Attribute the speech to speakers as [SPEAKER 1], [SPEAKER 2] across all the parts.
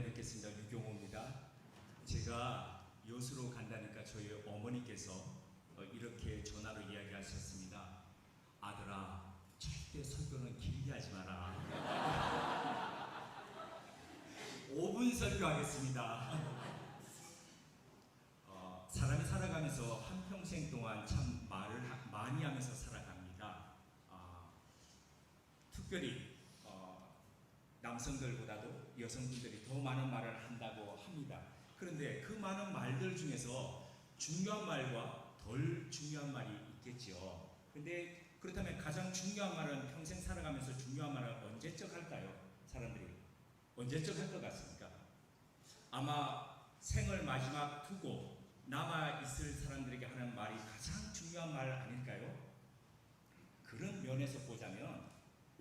[SPEAKER 1] 오랜만에 뵙겠습니다. 유경호입니다. 제가 여수로 간다니까 저희 어머니께서 이렇게 전화로 이야기하셨습니다. 아들아, 절대 설교는 길게 하지 마라. 5분 설교하겠습니다. 사람이 살아가면서 한평생 동안 참 말을 많이 하면서 살아갑니다. 특별히 남성들보다도 여성분들이 더 많은 말을 한다고 합니다. 그런데 그 많은 말들 중에서 중요한 말과 덜 중요한 말이 있겠지요. 근데 그렇다면 가장 중요한 말은 평생 살아가면서 중요한 말은 언제적 할까요? 사람들이 언제적 할 것 같습니까? 아마 생을 마지막 두고 남아있을 사람들에게 하는 말이 가장 중요한 말 아닐까요? 그런 면에서 보자면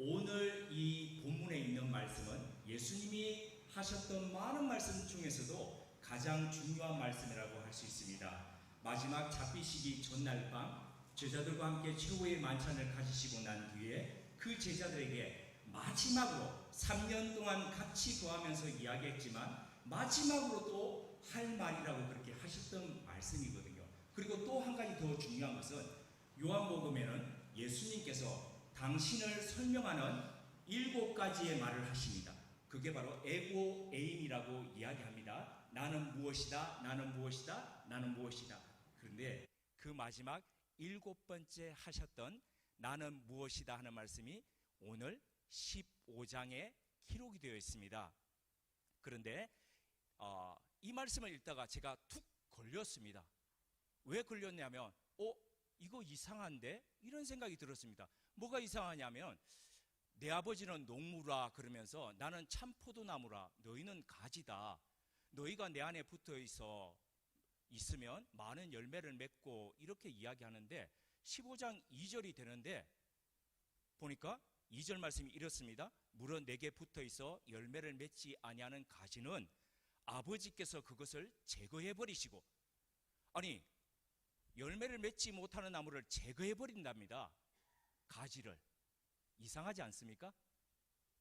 [SPEAKER 1] 오늘 이 본문에 있는 말씀은 예수님이 하셨던 많은 말씀 중에서도 가장 중요한 말씀이라고 할 수 있습니다. 마지막 잡히시기 전날 밤 제자들과 함께 최후의 만찬을 가지시고 난 뒤에 그 제자들에게 마지막으로 3년 동안 같이 거하면서 이야기했지만 마지막으로 또 할 말이라고 그렇게 하셨던 말씀이거든요. 그리고 또 한 가지 더 중요한 것은 요한복음에는 예수님께서 당신을 설명하는 7가지의 말을 하십니다. 그게 바로 에고 에임이라고 이야기합니다. 나는 무엇이다, 나는 무엇이다, 나는 무엇이다. 그런데 그 마지막 7번째 하셨던 나는 무엇이다 하는 말씀이 오늘 15장에 기록이 되어 있습니다. 그런데 이 말씀을 읽다가 제가 툭 걸렸습니다. 왜 걸렸냐면 이거 이상한데? 이런 생각이 들었습니다. 뭐가 이상하냐면 내 아버지는 농부라 그러면서 나는 참 포도나무라 너희는 가지다. 너희가 내 안에 붙어 있으면 많은 열매를 맺고 이렇게 이야기하는데 15장 2절이 되는데 보니까 2절 말씀이 이렇습니다. 물론 내게 붙어 있어 열매를 맺지 아니하는 가지는 아버지께서 그것을 제거해 버리시고, 아니 열매를 맺지 못하는 나무를 제거해 버린답니다. 가지를. 이상하지 않습니까?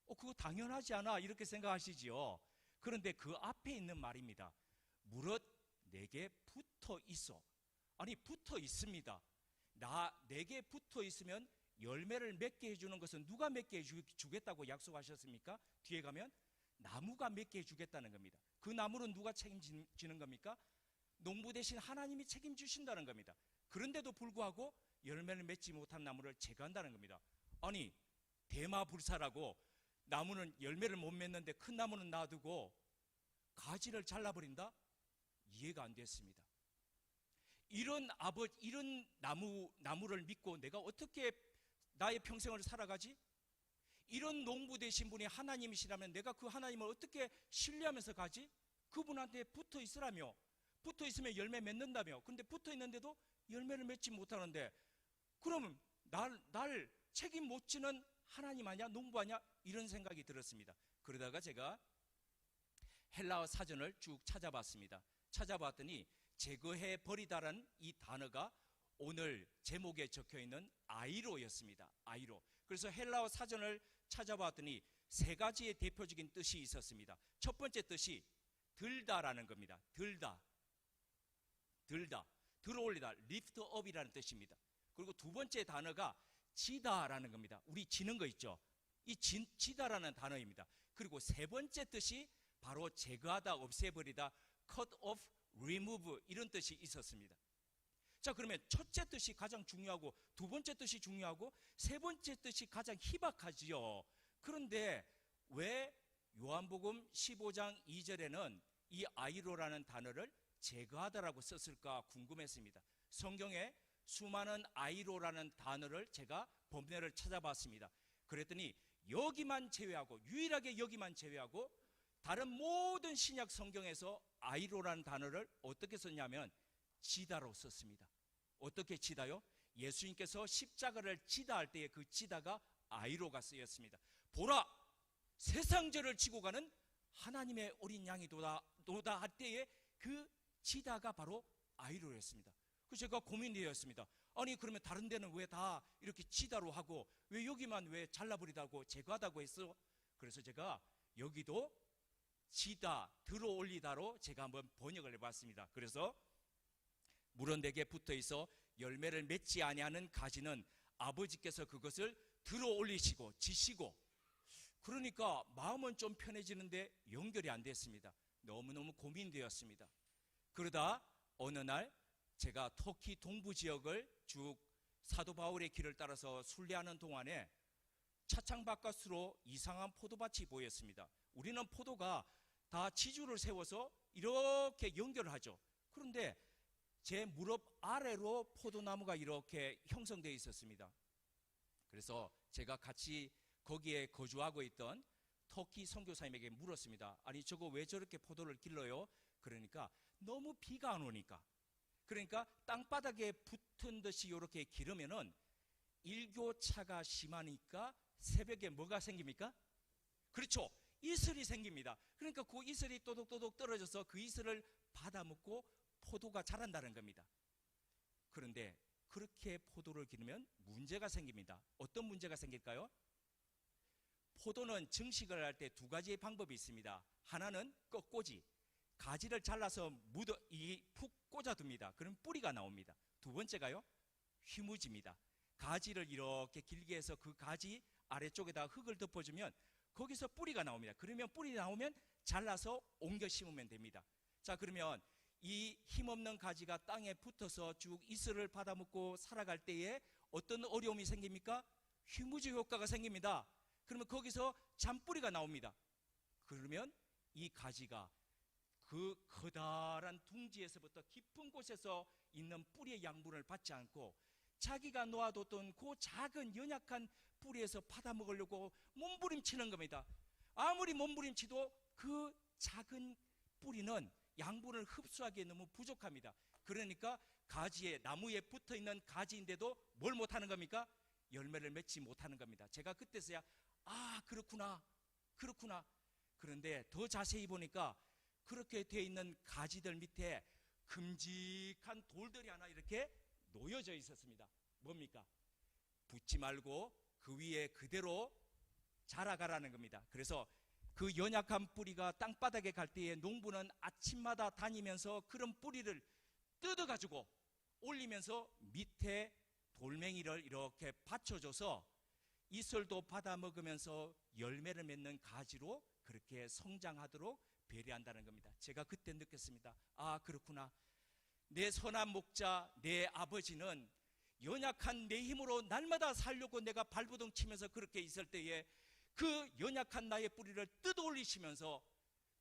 [SPEAKER 1] 그거 당연하지 않아 이렇게 생각하시지요. 그런데 그 앞에 있는 말입니다. 무릇 내게 붙어 있어. 아니 붙어 있습니다. 내게 붙어 있으면 열매를 맺게 해주는 것은 누가 맺게 해주겠다고 약속하셨습니까? 뒤에 가면 나무가 맺게 해주겠다는 겁니다. 그 나무는 누가 책임지는 겁니까? 농부 대신 하나님이 책임지신다는 겁니다. 그런데도 불구하고 열매를 맺지 못한 나무를 제거한다는 겁니다. 아니 대마불사라고 나무는 열매를 못 맺는데 큰 나무는 놔두고 가지를 잘라버린다? 이해가 안 됐습니다. 이런 나무를 믿고 내가 어떻게 나의 평생을 살아가지? 이런 농부 되신 분이 하나님이시라면 내가 그 하나님을 어떻게 신뢰하면서 가지? 그분한테 붙어 있으라며, 붙어 있으면 열매 맺는다며. 근데 붙어 있는데도 열매를 맺지 못하는데 그러면 날 책임 못 지는 하나님 아니야? 농부 아니야? 이런 생각이 들었습니다. 그러다가 제가 헬라어 사전을 쭉 찾아봤습니다. 찾아봤더니 제거해 버리다라는 이 단어가 오늘 제목에 적혀있는 아이로였습니다. 아이로. 그래서 헬라어 사전을 찾아봤더니 3가지의 대표적인 뜻이 있었습니다. 첫 번째 뜻이 들다라는 겁니다. 들다, 들어올리다, lift up이라는 뜻입니다. 그리고 두 번째 단어가 지다라는 겁니다. 우리 지는 거 있죠. 이 지다라는 단어입니다. 그리고 세 번째 뜻이 바로 제거하다, 없애버리다, cut off, remove 이런 뜻이 있었습니다. 자, 그러면 첫째 뜻이 가장 중요하고 두 번째 뜻이 중요하고 세 번째 뜻이 가장 희박하지요. 그런데 왜 요한복음 15장 2절에는 이 아이로라는 단어를 제거하다라고 썼을까 궁금했습니다. 성경에 수많은 아이로라는 단어를 제가 번역을 찾아봤습니다. 그랬더니 여기만 제외하고, 유일하게 여기만 제외하고 다른 모든 신약 성경에서 아이로라는 단어를 어떻게 썼냐면 지다로 썼습니다. 어떻게 지다요? 예수님께서 십자가를 지다 할 때의 그 지다가 아이로가 쓰였습니다. 보라, 세상죄를 지고 가는 하나님의 어린 양이 도다 할 때의 그 지다가 바로 아이로였습니다. 그래서 제가 고민되었습니다. 아니 그러면 다른 데는 왜 다 이렇게 지다로 하고 왜 여기만 왜 잘라버리다고 제거하다고 했어? 그래서 제가 여기도
[SPEAKER 2] 지다, 들어 올리다로 제가 한번 번역을 해봤습니다. 그래서 물원대기에 붙어 있어 열매를 맺지 아니하는 가지는 아버지께서 그것을 들어 올리시고 지시고, 그러니까 마음은 좀 편해지는데 연결이 안 됐습니다. 너무너무 고민되었습니다. 그러다 어느 날 제가 터키 동부 지역을 쭉 사도 바울의 길을 따라서 순례하는 동안에 차창 바깥으로 이상한 포도밭이 보였습니다. 우리는 포도가 다 지주를 세워서 이렇게 연결을 하죠. 그런데 제 무릎 아래로 포도나무가 이렇게 형성되어 있었습니다. 그래서 제가 같이 거기에 거주하고 있던 터키 선교사님에게 물었습니다. 아니, 저거 왜 저렇게 포도를 길러요? 그러니까 너무 비가 안 오니까, 그러니까 땅바닥에 붙은 듯이 이렇게 기르면은 일교차가 심하니까 새벽에 뭐가 생깁니까? 그렇죠, 이슬이 생깁니다. 그러니까 그 이슬이 또독또독 떨어져서 그 이슬을 받아먹고 포도가 자란다는 겁니다. 그런데 그렇게 포도를 기르면 문제가 생깁니다. 어떤 문제가 생길까요? 포도는 증식을 할 때 두 가지의 방법이 있습니다. 하나는 꺾꽂이, 가지를 잘라서 푹 꽂아둡니다. 그럼 뿌리가 나옵니다. 두 번째가요, 휘무집니다. 가지를 이렇게 길게 해서 그 가지 아래쪽에다 흙을 덮어주면 거기서 뿌리가 나옵니다. 그러면 뿌리 나오면 잘라서 옮겨 심으면 됩니다. 자, 그러면 이 힘없는 가지가 땅에 붙어서 쭉 이슬을 받아먹고 살아갈 때에 어떤 어려움이 생깁니까? 휘무지 효과가 생깁니다. 그러면 거기서 잔뿌리가 나옵니다. 그러면 이 가지가 그 커다란 둥지에서부터 깊은 곳에서 있는 뿌리의 양분을 받지 않고 자기가 놓아뒀던 그 작은 연약한 뿌리에서 받아먹으려고 몸부림치는 겁니다. 아무리 몸부림치도 그 작은 뿌리는 양분을 흡수하기에 너무 부족합니다. 그러니까 가지에, 나무에 붙어있는 가지인데도 뭘 못하는 겁니까? 열매를 맺지 못하는 겁니다. 제가 그때서야 그렇구나. 그런데 더 자세히 보니까 그렇게 되어 있는 가지들 밑에 큼직한 돌들이 하나 이렇게 놓여져 있었습니다. 뭡니까? 붙지 말고 그 위에 그대로 자라가라는 겁니다. 그래서 그 연약한 뿌리가 땅바닥에 갈 때에 농부는 아침마다 다니면서 그런 뿌리를 뜯어가지고 올리면서 밑에 돌멩이를 이렇게 받쳐줘서 이슬도 받아 먹으면서 열매를 맺는 가지로 그렇게 성장하도록 배려한다는 겁니다. 제가 그때 느꼈습니다. 그렇구나. 내 선한 목자, 내 아버지는 연약한 내 힘으로 날마다 살려고 내가 발버둥 치면서 그렇게 있을 때에 그 연약한 나의 뿌리를 뜯어 올리시면서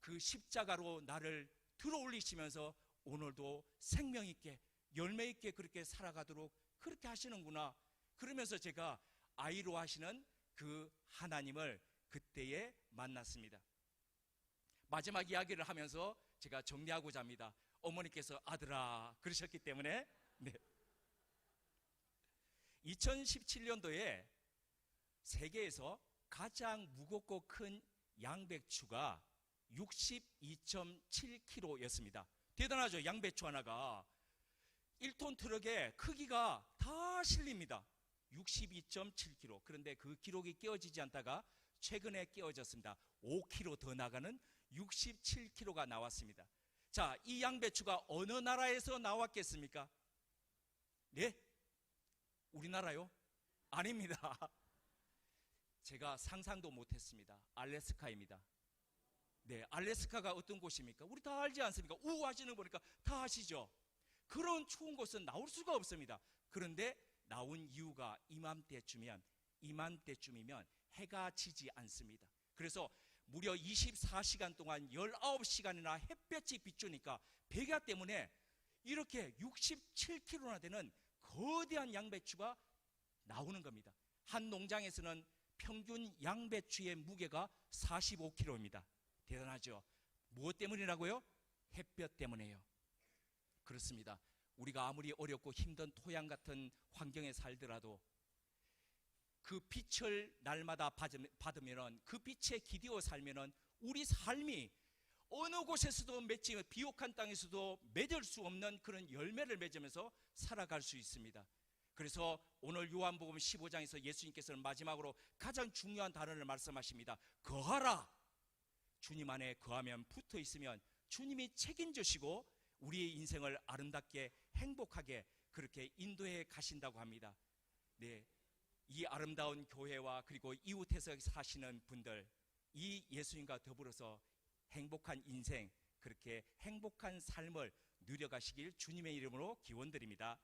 [SPEAKER 2] 그 십자가로 나를 들어 올리시면서 오늘도 생명 있게 열매 있게 그렇게 살아가도록 그렇게 하시는구나. 그러면서 제가 아이로 하시는 그 하나님을 그때에 만났습니다. 마지막 이야기를 하면서 제가 정리하고자 합니다. 어머니께서 아들아 그러셨기 때문에 2017년도에 세계에서 가장 무겁고 큰 양배추가 62.7kg였습니다. 대단하죠. 양배추 하나가 1톤 트럭에 크기가 다 실립니다. 62.7kg. 그런데 그 기록이 깨어지지 않다가 최근에 깨어졌습니다. 5kg 더 나가는 67kg가 나왔습니다. 자, 이 양배추가 어느 나라에서 나왔겠습니까? 네? 우리나라요? 아닙니다. 제가 상상도 못했습니다. 알래스카입니다. 네, 알래스카가 어떤 곳입니까? 우리 다 알지 않습니까? 하시는 거 보니까 다 아시죠? 그런 추운 곳은 나올 수가 없습니다. 그런데 나온 이유가 이맘때쯤이면 해가 지지 않습니다. 그래서 무려 24시간 동안 19시간이나 햇볕이 비추니까 백야 때문에 이렇게 67kg나 되는 거대한 양배추가 나오는 겁니다. 한 농장에서는 평균 양배추의 무게가 45kg입니다. 대단하죠? 무엇 때문이라고요? 햇볕 때문에요. 그렇습니다. 우리가 아무리 어렵고 힘든 토양 같은 환경에 살더라도 그 빛을 날마다 받으면, 그 빛에 기대어 살면 우리 삶이 어느 곳에서도 맺지, 비옥한 땅에서도 맺을 수 없는 그런 열매를 맺으면서 살아갈 수 있습니다. 그래서 오늘 요한복음 15장에서 예수님께서는 마지막으로 가장 중요한 단어를 말씀하십니다. 거하라. 주님 안에 거하면 붙어 있으면 주님이 책임지시고 우리의 인생을 아름답게 행복하게 그렇게 인도해 가신다고 합니다. 네, 이 아름다운 교회와 그리고 이웃에서 사시는 분들, 이 예수님과 더불어서 행복한 인생, 그렇게 행복한 삶을 누려가시길 주님의 이름으로 기원드립니다.